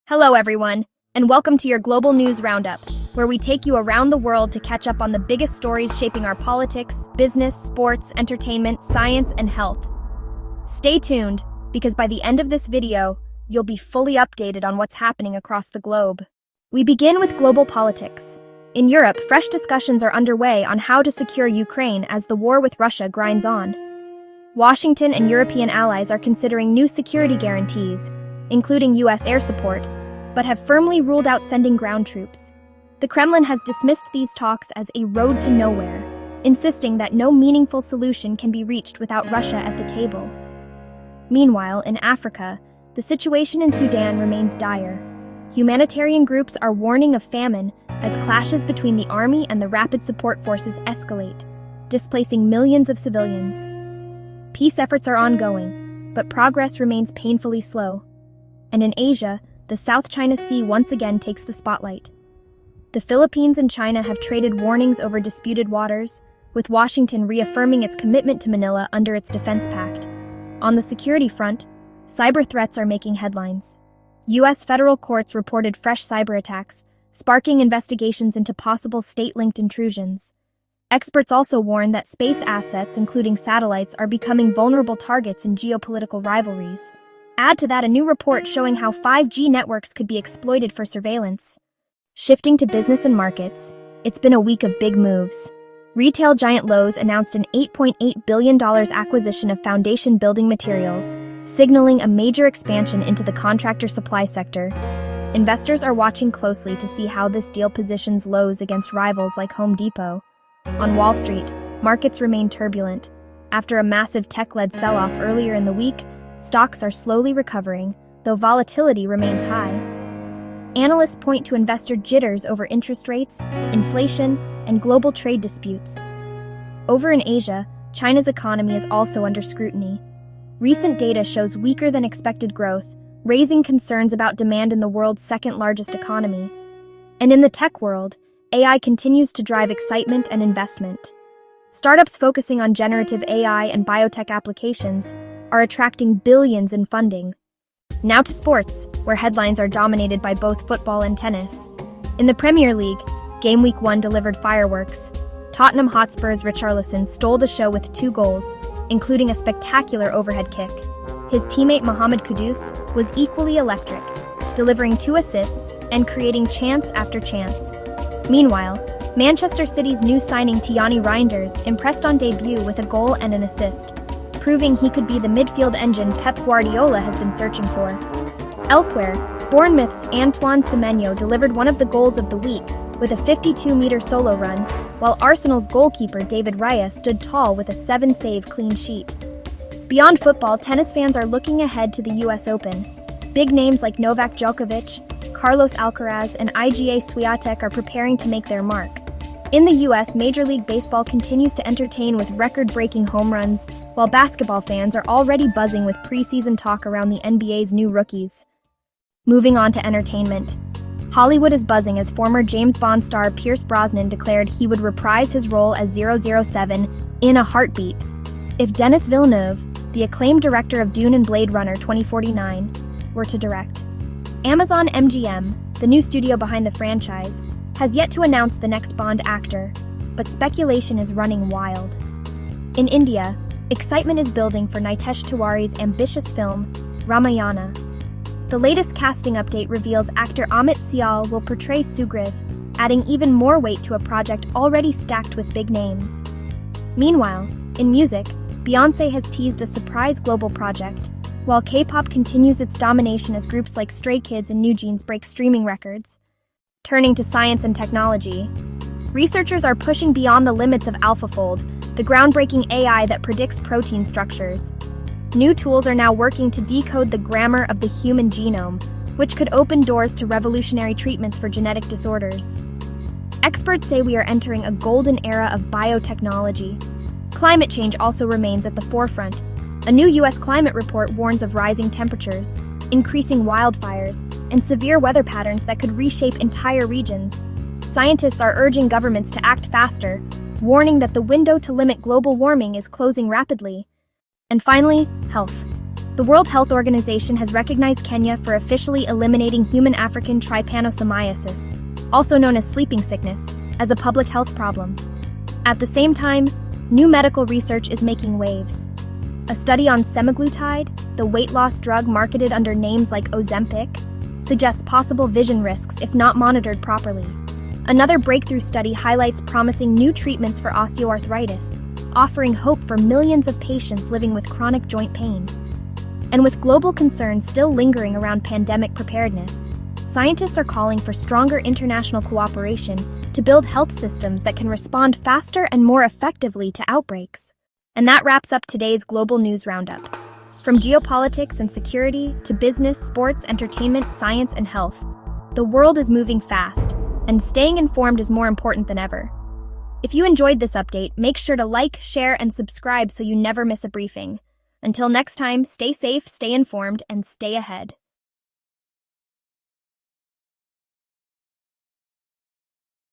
Hello, everyone, and welcome to your Global News Roundup, where we take you around the world to catch up on the biggest stories shaping our politics, business, sports, entertainment, science, and health. Stay tuned, because by the end of this video, you'll be fully updated on what's happening across the globe. We begin with global politics. In Europe, fresh discussions are underway on how to secure Ukraine as the war with Russia grinds on. Washington and European allies are considering new security guarantees, including U.S. air support, but have firmly ruled out sending ground troops. The Kremlin has dismissed these talks as a road to nowhere, insisting that no meaningful solution can be reached without Russia at the table. Meanwhile, in Africa, the situation in Sudan remains dire. Humanitarian groups are warning of famine as clashes between the army and the rapid support forces escalate, displacing millions of civilians. Peace efforts are ongoing, but progress remains painfully slow. And in Asia, the South China Sea once again takes the spotlight. The Philippines and China have traded warnings over disputed waters, with Washington reaffirming its commitment to Manila under its defense pact. On the security front, cyber threats are making headlines. U.S. federal courts reported fresh cyber attacks, sparking investigations into possible state-linked intrusions. Experts also warn that space assets, including satellites, are becoming vulnerable targets in geopolitical rivalries. Add to that a new report showing how 5G networks could be exploited for surveillance. Shifting to business and markets, it's been a week of big moves. Retail giant Lowe's announced an $8.8 billion acquisition of foundation building materials, signaling a major expansion into the contractor supply sector. Investors are watching closely to see how this deal positions Lowe's against rivals like Home Depot. On Wall Street, markets remain turbulent. After a massive tech-led sell-off earlier in the week, stocks are slowly recovering, though volatility remains high. Analysts point to investor jitters over interest rates, inflation, and global trade disputes. Over in Asia, China's economy is also under scrutiny. Recent data shows weaker than expected growth, raising concerns about demand in the world's second-largest economy. And in the tech world, AI continues to drive excitement and investment. Startups focusing on generative AI and biotech applications are attracting billions in funding. Now to sports, where headlines are dominated by both football and tennis. In the Premier League, Game Week 1 delivered fireworks. Tottenham Hotspur's Richarlison stole the show with 2 goals, including a spectacular overhead kick. His teammate Mohamed Kudus was equally electric, delivering 2 assists and creating chance after chance. Meanwhile, Manchester City's new signing Tijani Reinders impressed on debut with a goal and an assist, proving he could be the midfield engine Pep Guardiola has been searching for. Elsewhere, Bournemouth's Antoine Semenyo delivered one of the goals of the week with a 52-meter solo run, while Arsenal's goalkeeper David Raya stood tall with a 7-save clean sheet. Beyond football, tennis fans are looking ahead to the US Open. Big names like Novak Djokovic, Carlos Alcaraz, and Iga Swiatek are preparing to make their mark. In the US, Major League Baseball continues to entertain with record-breaking home runs, while basketball fans are already buzzing with preseason talk around the NBA's new rookies. Moving on to entertainment. Hollywood is buzzing as former James Bond star Pierce Brosnan declared he would reprise his role as 007 in a heartbeat if Denis Villeneuve, the acclaimed director of Dune and Blade Runner 2049, were to direct. Amazon MGM, the new studio behind the franchise, has yet to announce the next Bond actor, but speculation is running wild. In India, excitement is building for Nitesh Tiwari's ambitious film, Ramayana. The latest casting update reveals actor Amit Sial will portray Sugriv, adding even more weight to a project already stacked with big names. Meanwhile, in music, Beyoncé has teased a surprise global project, while K-pop continues its domination as groups like Stray Kids and NewJeans break streaming records. Turning to science and technology, researchers are pushing beyond the limits of AlphaFold, the groundbreaking AI that predicts protein structures. New tools are now working to decode the grammar of the human genome, which could open doors to revolutionary treatments for genetic disorders. Experts say we are entering a golden era of biotechnology. Climate change also remains at the forefront. A new U.S. climate report warns of rising temperatures, increasing wildfires, and severe weather patterns that could reshape entire regions. Scientists are urging governments to act faster, warning that the window to limit global warming is closing rapidly. And finally, health. The World Health Organization has recognized Kenya for officially eliminating human African trypanosomiasis, also known as sleeping sickness, as a public health problem. At the same time, new medical research is making waves. A study on semaglutide, the weight loss drug marketed under names like Ozempic, suggests possible vision risks if not monitored properly. Another breakthrough study highlights promising new treatments for osteoarthritis, offering hope for millions of patients living with chronic joint pain. And with global concerns still lingering around pandemic preparedness, scientists are calling for stronger international cooperation to build health systems that can respond faster and more effectively to outbreaks. And that wraps up today's Global News Roundup. From geopolitics and security to business, sports, entertainment, science, and health, the world is moving fast, and staying informed is more important than ever. If you enjoyed this update, make sure to like, share, and subscribe so you never miss a briefing. Until next time, stay safe, stay informed, and stay ahead.